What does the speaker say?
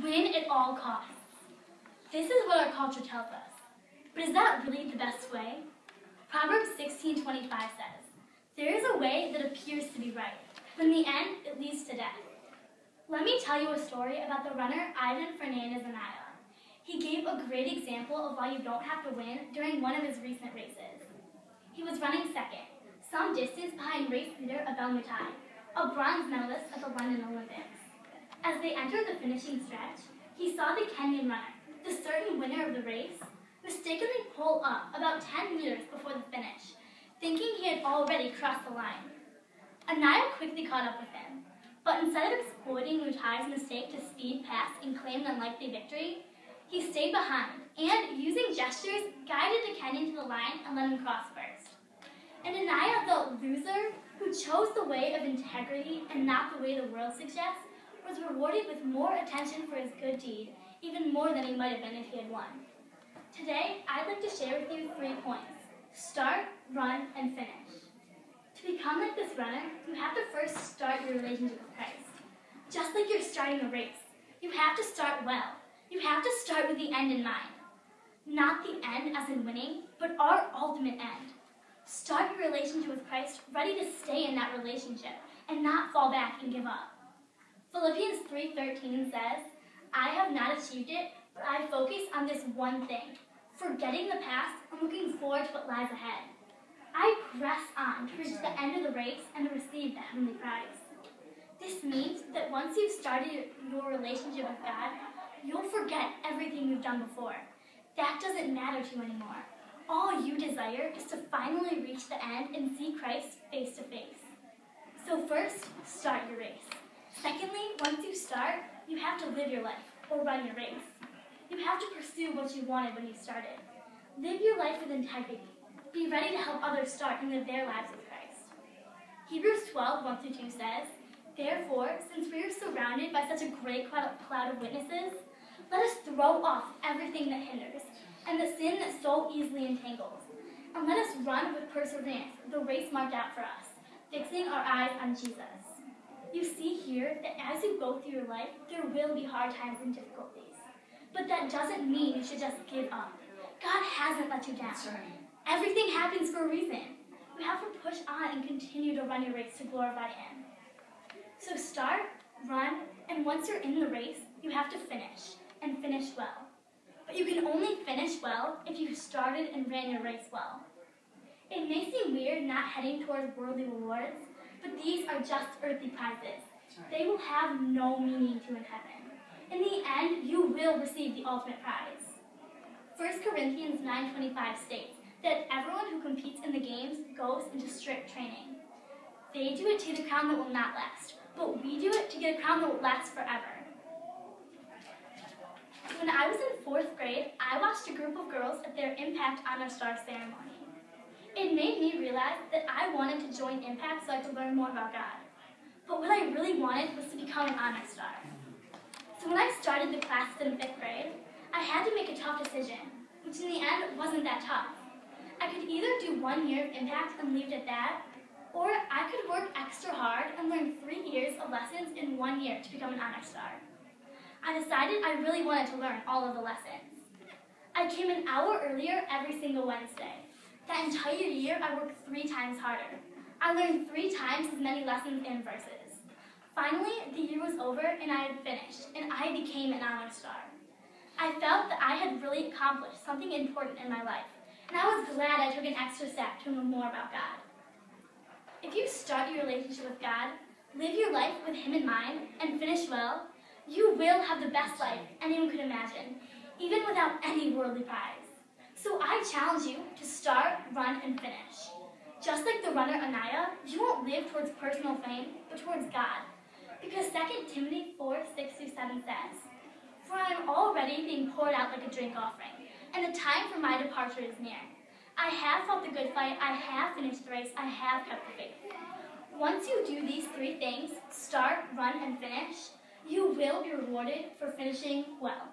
Win at all costs. This is what our culture tells us. But is that really the best way? Proverbs 16:25 says, "There is a way that appears to be right, but in the end it leads to death." Let me tell you a story about the runner Ivan Fernandez Anaya. He gave a great example of why you don't have to win during one of his recent races. He was running second, some distance behind race leader Abel Mutai, a bronze medalist at the London Olympics. As they entered the finishing stretch, he saw the Kenyan runner, the certain winner of the race, mistakenly pull up about 10 meters before the finish, thinking he had already crossed the line. Anaya quickly caught up with him, but instead of exploiting Mutai's mistake to speed past and claim an unlikely victory, he stayed behind and, using gestures, guided the Kenyan to the line and let him cross first. And Anaya, the loser, who chose the way of integrity and not the way the world suggests, was rewarded with more attention for his good deed, even more than he might have been if he had won. Today, I'd like to share with you 3 points: start, run, and finish. To become like this runner, you have to first start your relationship with Christ. Just like you're starting a race, you have to start well. You have to start with the end in mind. Not the end as in winning, but our ultimate end. Start your relationship with Christ ready to stay in that relationship and not fall back and give up. Philippians 3:13 says, "I have not achieved it, but I focus on this one thing, forgetting the past and looking forward to what lies ahead. I press on to reach the end of the race and to receive the heavenly prize." This means that once you've started your relationship with God, you'll forget everything you've done before. That doesn't matter to you anymore. All you desire is to finally reach the end and see Christ face to face. So first, start your race. Secondly, once you start, you have to live your life, or run your race. You have to pursue what you wanted when you started. Live your life with integrity. Be ready to help others start and live their lives with Christ. Hebrews 12:1-2 says, "Therefore, since we are surrounded by such a great cloud of witnesses, let us throw off everything that hinders and the sin that so easily entangles, and let us run with perseverance the race marked out for us, fixing our eyes on Jesus." You see here that as you go through your life, there will be hard times and difficulties. But that doesn't mean you should just give up. God hasn't let you down. That's right. Everything happens for a reason. You have to push on and continue to run your race to glorify Him. So start, run, and once you're in the race, you have to finish, and finish well. But you can only finish well if you started and ran your race well. It may seem weird not heading towards worldly rewards, but these are just earthly prizes. They will have no meaning to you in heaven. In the end, you will receive the ultimate prize. 1 Corinthians 9:25 states that everyone who competes in the games goes into strict training. They do it to get a crown that will not last, but we do it to get a crown that will last forever. When I was in 4th grade, I watched a group of girls at their Impact Honor Star ceremony. It made me realize that I wanted to join Impact so I could learn more about God. But what I really wanted was to become an Honor Star. So when I started the classes in 5th grade, I had to make a tough decision, which in the end wasn't that tough. I could either do 1 year of Impact and leave it at that, or I could work extra hard and learn 3 years of lessons in 1 year to become an Honor Star. I decided I really wanted to learn all of the lessons. I came an hour earlier every single Wednesday. That entire year, I worked 3 times harder. I learned 3 times as many lessons and verses. Finally, the year was over and I had finished, and I became an Honor Star. I felt that I had really accomplished something important in my life, and I was glad I took an extra step to know more about God. If you start your relationship with God, live your life with Him in mind, and finish well, you will have the best life anyone could imagine, even without any worldly prize. So I challenge you to start, run, and finish. Just like the runner Anaya, you won't live towards personal fame, but towards God. Because 2 Timothy 4:6-7 says, "For I am already being poured out like a drink offering, and the time for my departure is near. I have fought the good fight, I have finished the race, I have kept the faith." Once you do these 3 things, start, run, and finish, you will be rewarded for finishing well.